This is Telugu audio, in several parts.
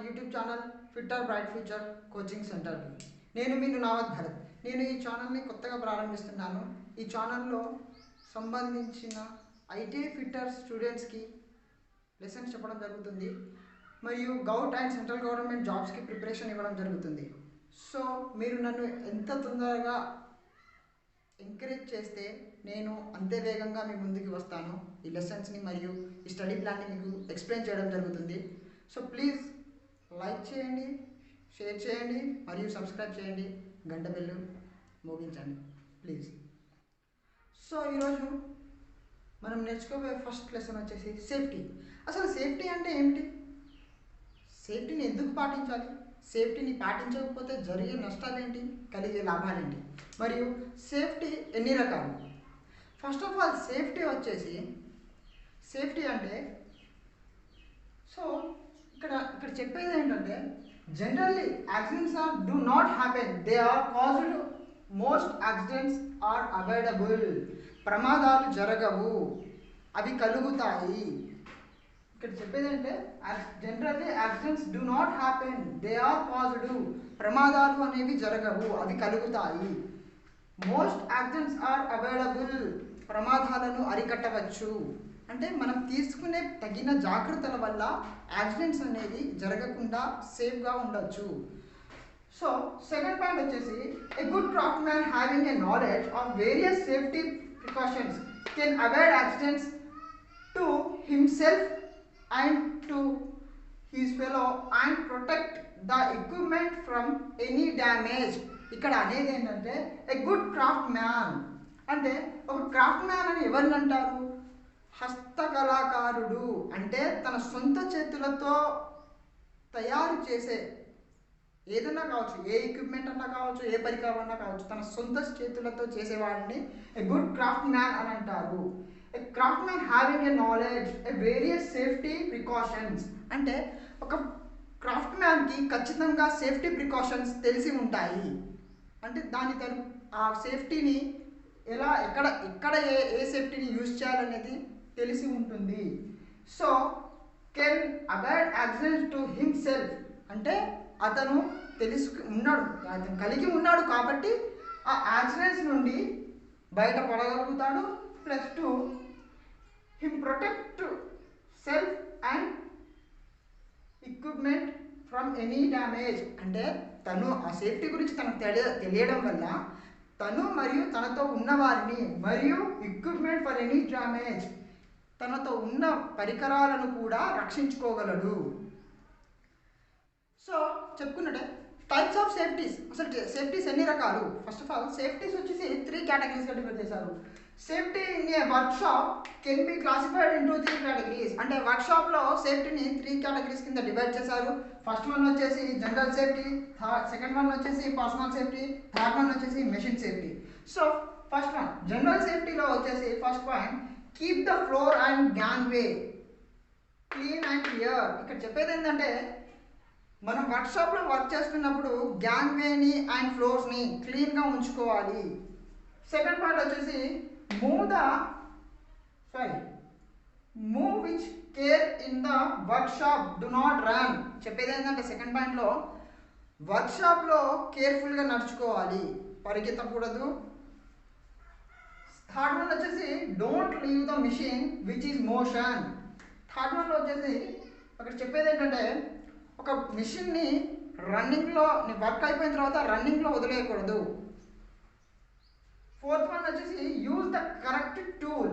YouTube channel fitter bright future coaching సెంటర్కి. నేను మీ నావత్ భరత్. నేను ఈ ఛానల్ని కొత్తగా ప్రారంభిస్తున్నాను. ఈ ఛానల్లో సంబంధించిన ఐటీఐ ఫిట్టర్ స్టూడెంట్స్కి లెసన్స్ చెప్పడం జరుగుతుంది మరియు గౌట్ అండ్ సెంట్రల్ గవర్నమెంట్ జాబ్స్కి ప్రిపరేషన్ ఇవ్వడం జరుగుతుంది. సో మీరు నన్ను ఎంత తొందరగా ఎంకరేజ్ చేస్తే నేను అంతే వేగంగా మీ ముందుకు వస్తాను. ఈ లెసన్స్ని మరియు ఈ స్టడీ ప్లాన్ని మీకు ఎక్స్ప్లెయిన్ చేయడం జరుగుతుంది. సో ప్లీజ్ లైక్ చేయండి, షేర్ చేయండి మరియు సబ్స్క్రైబ్ చేయండి, గంట బెల్లు మోగించండి ప్లీజ్. సో ఈరోజు మనం నేర్చుకోబోయే ఫస్ట్ లెసన్ వచ్చేసి సేఫ్టీ. అసలు సేఫ్టీ అంటే ఏమిటి? సేఫ్టీని ఎందుకు పాటించాలి? సేఫ్టీని పాటించకపోతే జరిగే నష్టాలు ఏంటి, కలిగే లాభాలు ఏంటి, మరియు సేఫ్టీ ఎన్ని రకాలు? ఫస్ట్ ఆఫ్ ఆల్ సేఫ్టీ అంటే సో ఇక్కడ చెప్పేది ఏంటంటే generally accidents do not happen, they are caused. Most accidents are avoidable. ప్రమాదాలు జరగవు, అవి కలుగుతాయి. ఇక్కడ చెప్పేది అంటే generally accidents do not happen, they are caused. ప్రమాదాలు అనేవి జరగవు, అవి కలుగుతాయి. Most accidents are avoidable. ప్రమాదాలను అరికట్టవచ్చు. అంటే మనం తీసుకునే తగిన జాగ్రత్తల వల్ల యాక్సిడెంట్స్ అనేది జరగకుండా సేఫ్గా ఉండొచ్చు. సో సెకండ్ పాయింట్ వచ్చేసి a good craft man having a knowledge of various safety precautions can avoid accidents to himself and to his fellow and protect the equipment from any damage. ఇక్కడ అనేది ఏంటంటే ఏ గుడ్ క్రాఫ్ట్ మ్యాన్ అంటే ఒక క్రాఫ్ట్ మ్యాన్ అని ఎవరిని అంటారు? హస్తకళాకారుడు. అంటే తన సొంత చేతులతో తయారు చేసే ఏదన్నా కావచ్చు, ఏ ఎక్విప్మెంట్ అన్నా కావచ్చు, ఏ పరికరం అన్నా కావచ్చు, తన సొంత చేతులతో చేసేవాడిని ఏ గుడ్ క్రాఫ్ట్ మ్యాన్ అని అంటారు. A craftsman having a knowledge, a various safety precautions. అంటే ఒక క్రాఫ్ట్ మ్యాన్కి ఖచ్చితంగా సేఫ్టీ ప్రికాషన్స్ తెలిసి ఉంటాయి. అంటే ఆ సేఫ్టీని ఎలా ఎక్కడ ఏ సేఫ్టీని యూజ్ చేయాలనేది తెలిసి ఉంటుంది. So can avoid accidents to himself అంటే అతను కలిగి ఉన్నాడు కాబట్టి ఆ యాక్సిడెంట్స్ నుండి బయటపడగలుగుతాడు. Plus to him protect self and equipment from any damage. అంటే తను ఆ సేఫ్టీ గురించి తనకు తెలియడం వల్ల తను మరియు తనతో ఉన్న వారిని మరియు ఎక్విప్మెంట్ ఫర్ ఎనీ డ్యామేజ్, తనతో ఉన్న పరికరాలను కూడా రక్షించుకోగలడు. సో చెప్పుకున్నట్టే టైప్స్ ఆఫ్ సేఫ్టీస్. అసలు సేఫ్టీస్ ఎన్ని రకాలు? ఫస్ట్ ఆఫ్ ఆల్ సేఫ్టీస్ వచ్చేసి 3 కేటగిరీస్గా డివైడ్ చేశారు. Safety in a workshop can be classified into 3 categories. అంటే వర్క్షాప్లో సేఫ్టీని 3 కేటగిరీస్ కింద డివైడ్ చేశారు. ఫస్ట్ వన్ వచ్చేసి జనరల్ సేఫ్టీ, సెకండ్ వన్ వచ్చేసి పర్సనల్ సేఫ్టీ, థర్డ్ వన్ వచ్చేసి machine safety. So first one general సేఫ్టీలో వచ్చేసి first point keep the floor and gangway clean and clear. ఇక్కడ చెప్పేది ఏంటంటే మనం వర్క్షాప్లో వర్క్ చేస్తున్నప్పుడు గ్యాంగ్వేని అండ్ ఫ్లోర్స్ని క్లీన్గా ఉంచుకోవాలి. సెకండ్ పాయింట్ వచ్చేసి move with care in the workshop, do not run. చెప్పేది ఏంటంటే సెకండ్ పాయింట్లో వర్క్షాప్లో కేర్ఫుల్గా నడుచుకోవాలి, పరిగెత్తకూడదు. థర్డ్ వన్ వచ్చేసి don't leave the machine which is motion. Third వన్లో వచ్చేసి అక్కడ చెప్పేది ఏంటంటే ఒక మిషన్ని రన్నింగ్లో వర్క్ అయిపోయిన తర్వాత రన్నింగ్లో వదిలేయకూడదు. ఫోర్త్ వన్ వచ్చేసి use the correct tool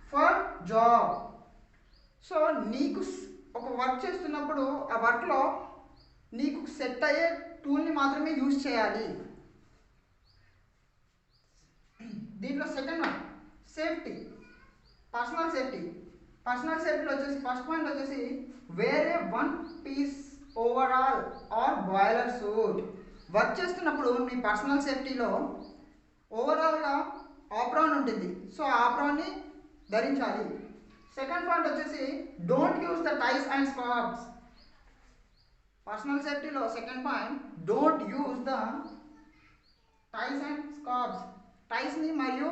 for job. So నీకు ఒక వర్క్ చేస్తున్నప్పుడు ఆ వర్క్లో నీకు సెట్ అయ్యే టూల్ని మాత్రమే యూజ్ చేయాలి. దీంట్లో సెకండ్ వన్ సేఫ్టీ, పర్సనల్ సేఫ్టీలో వచ్చేసి ఫస్ట్ పాయింట్ వచ్చేసి wear a 1 piece overall or boiler suit. Work చేస్తున్నప్పుడు నీ పర్సనల్ సేఫ్టీలో ఓవరాల్గా ఆప్రాన్ ఉంటుంది. సో ఆప్రాన్ని ధరించాలి. సెకండ్ పాయింట్ వచ్చేసి don't use the ties and scarfs. Personal సేఫ్టీలో second point don't use the ties and scarfs. టైస్ని మరియు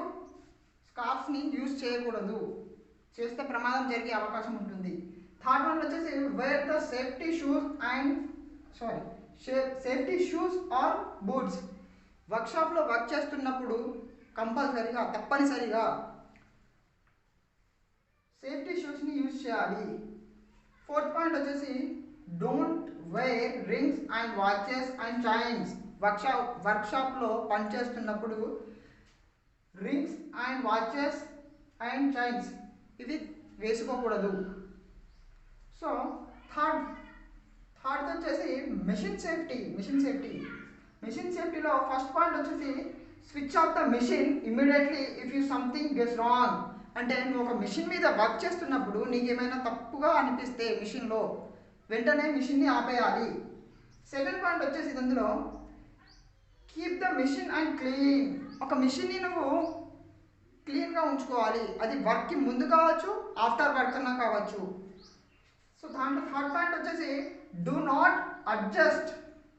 స్కార్ఫ్స్ని యూజ్ చేయకూడదు, చేస్తే ప్రమాదం జరిగే అవకాశం ఉంటుంది. థర్డ్ వన్ వచ్చేసి wear the safety shoes and sorry safety shoes or boots. వర్క్షాప్లో వర్క్ చేస్తున్నప్పుడు కంపల్సరీగా తప్పనిసరిగా సేఫ్టీ షూస్ని యూజ్ చేయాలి. ఫోర్త్ పాయింట్ వచ్చేసి don't wear rings and watches and chains. వర్క్షాప్లో పనిచేస్తున్నప్పుడు rings and watches and chains ఇవి వేసుకోకూడదు. సో థర్డ్ వచ్చేసి మెషిన్ సేఫ్టీలో ఫస్ట్ పాయింట్ వచ్చేసి switch off the machine immediately if you something gets wrong. అంటే నువ్వు ఒక మిషన్ మీద వర్క్ చేస్తున్నప్పుడు నీకు ఏమైనా తప్పుగా అనిపిస్తే మిషన్లో వెంటనే మిషన్ని ఆపేయాలి. సెకండ్ పాయింట్ వచ్చేసి అందులో keep the machine and clean. ఒక మిషన్ని నువ్వు క్లీన్గా ఉంచుకోవాలి. అది వర్క్కి ముందు కావచ్చు, ఆఫ్టర్ వర్క్ అన్నా కావచ్చు. సో దాంట్లో థర్డ్ పాయింట్ వచ్చేసి do not adjust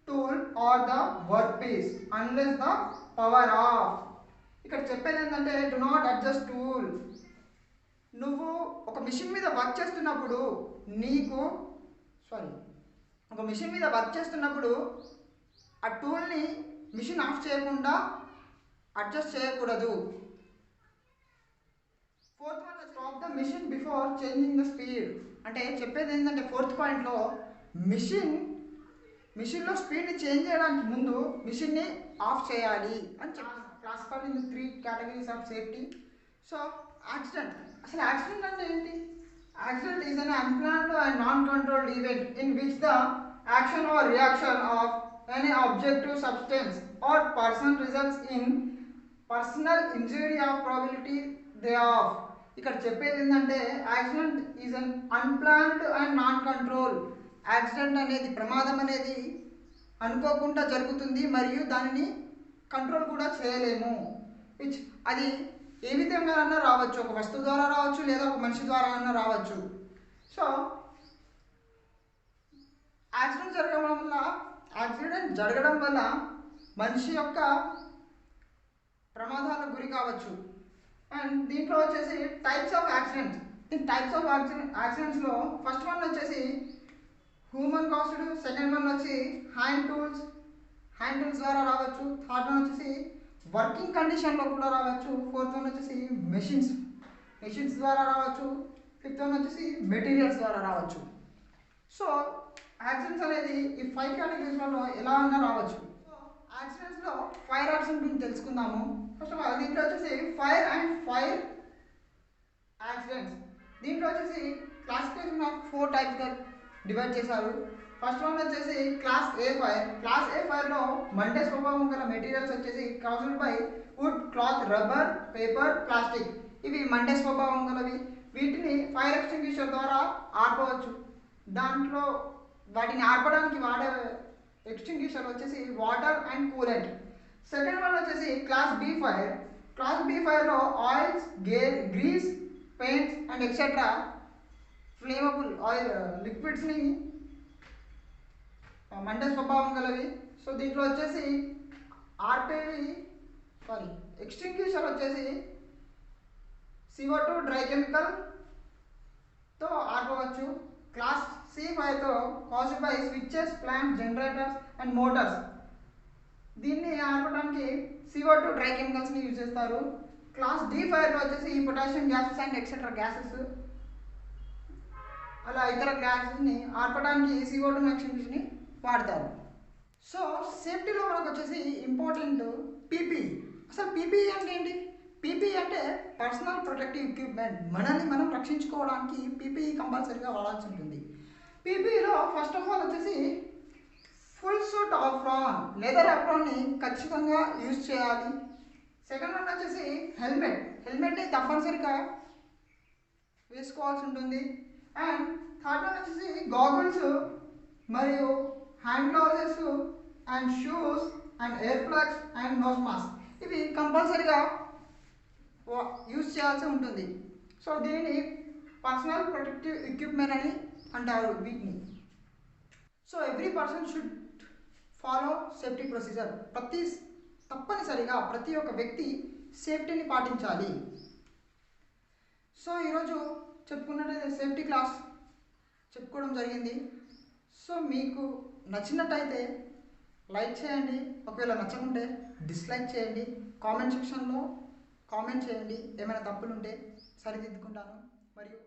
tool or the work piece unless the power off. ఇక్కడ చెప్పేది ఏంటంటే డూ నాట్ అడ్జస్ట్ టూల్. నువ్వు ఒక మిషన్ మీద వర్క్ చేస్తున్నప్పుడు ఆ టూల్ని మిషన్ ఆఫ్ చేయకుండా అడ్జస్ట్ చేయకూడదు. Fourth one stop the machine before changing the speed. అంటే చెప్పేది ఏంటంటే ఫోర్త్ పాయింట్లో మిషన్లో స్పీడ్ని చేంజ్ చేయడానికి ముందు మిషన్ని ఆఫ్ చేయాలి అని చెప్పాను. Classified in 3 categories of safety. So accident. అసలు యాక్సిడెంట్ అంటే ఏంటి? Accident is an unplanned and non controlled event in which the action or reaction of any objective substance or person results in personal injury of probability thereof. ఇక్కడ చెప్పేది ఏంటంటే accident is an unplanned and non control. యాక్సిడెంట్ అనేది ప్రమాదం అనేది అనుకోకుండా జరుగుతుంది మరియు దానిని కంట్రోల్ కూడా చేయలేము. అది ఏ విధంగా అన్నా రావచ్చు, ఒక వస్తువు ద్వారా రావచ్చు లేదా ఒక మనిషి ద్వారా అన్నా రావచ్చు. సో యాక్సిడెంట్ జరగడం వల్ల మనిషి యొక్క ప్రమాదాలకు గురి కావచ్చు. అండ్ దీంట్లో వచ్చేసి టైప్స్ ఆఫ్ యాక్సిడెంట్స్లో ఫస్ట్ వన్ వచ్చేసి హ్యూమన్ కాస్డ్, సెకండ్ వన్ వచ్చి హ్యాండ్ టూల్స్ ద్వారా రావచ్చు, థర్డ్ వన్ వచ్చేసి వర్కింగ్ కండిషన్లో కూడా రావచ్చు, ఫోర్త్ వన్ వచ్చేసి మెషిన్స్ ద్వారా రావచ్చు, ఫిఫ్త్ వన్ వచ్చేసి మెటీరియల్స్ ద్వారా రావచ్చు. సో యాక్సిడెంట్స్ అనేది ఈ 5 categories ఎలా అన్నా రావచ్చు. సో యాక్సిడెంట్స్లో ఫైర్ యాక్సిడెంట్ గురించి తెలుసుకుందాము. ఫస్ట్ ఆఫ్ ఆల్ దీంట్లో వచ్చేసి ఫైర్ యాక్సిడెంట్స్. దీంట్లో వచ్చేసి క్లాసిఫికేషన్ ఆఫ్ 4 typesగా డివైడ్ చేశారు. ఫస్ట్ వన్ వచ్చేసి క్లాస్ ఏ ఫైర్లో మండే స్వభావం గల మెటీరియల్స్ వచ్చేసి caused by wood, cloth, rubber, paper, plastic. ఇవి మండే స్వభావం గలవి. వీటిని ఫైర్ ఎక్స్టింగ్విషర్ ద్వారా ఆర్పవచ్చు. దాంట్లో వాటిని ఆర్పడానికి వాడే ఎక్స్టింగ్విషర్ వచ్చేసి water and coolant. Second one వచ్చేసి క్లాస్ బి ఫైర్లో oils, grease, paints and etcetera flammable లిక్విడ్స్ని మండే స్వభావం గలవి. సో దీంట్లో వచ్చేసి ఎక్స్టింగ్విషర్ వచ్చేసి CO2 డ్రై కెమికల్తో ఆర్పవచ్చు. క్లాస్ సి ఫైర్తో caused by switches, plants, generators and motors. దీన్ని ఆర్పడానికి CO2 డ్రై కెమికల్స్ని యూజ్ చేస్తారు. క్లాస్ డి ఫైర్లో వచ్చేసి potassium gases and etcetera gases అలా ఇతర గ్యాసెస్ని ఆర్పడానికి CO2 ఎక్స్టింగ్విషర్ని వాడతారు. సో సేఫ్టీలో మనకు వచ్చేసి ఇంపార్టెంట్ పీపీఈ. అసలు పీపీఈ అంటే ఏంటి? పీపీఈ అంటే పర్సనల్ ప్రొటెక్టివ్ ఎక్విప్మెంట్. మనల్ని మనం రక్షించుకోవడానికి పీపీఈ కంపల్సరీగా వాడాల్సి ఉంటుంది. పీపీఈలో ఫస్ట్ ఆఫ్ ఆల్ వచ్చేసి ఫుల్ సూట్ ఆప్రాన్, లెదర్ ఆప్రాన్ని ఖచ్చితంగా యూజ్ చేయాలి. సెకండ్ వన్ వచ్చేసి హెల్మెట్ని తప్పనిసరిగా వేసుకోవాల్సి ఉంటుంది. అండ్ థర్డ్ వన్ వచ్చేసి గాగుల్స్ మరియు hand gloves and shoes and ear plugs and nose mask ఇవి కంపల్సరీగా యూజ్ చేయాల్సి ఉంటుంది. సో దీనిని పర్సనల్ ప్రొటెక్టివ్ ఎక్విప్మెంట్ అని అంటారు వీటిని. So every person should follow safety procedure. తప్పనిసరిగా ప్రతి ఒక్క వ్యక్తి సేఫ్టీని పాటించాలి. సో ఈరోజు చెప్పుకున్నట్లయితే సేఫ్టీ క్లాస్ చెప్పుకోవడం జరిగింది. సో మీకు నచ్చినట్టయితే లైక్ చేయండి, ఒకవేళ నచ్చకుంటే డిస్లైక్ చేయండి. కామెంట్ సెక్షన్లో కామెంట్ చేయండి, ఏమైనా తప్పులుంటే సరిదిద్దుకుంటాను. మరియు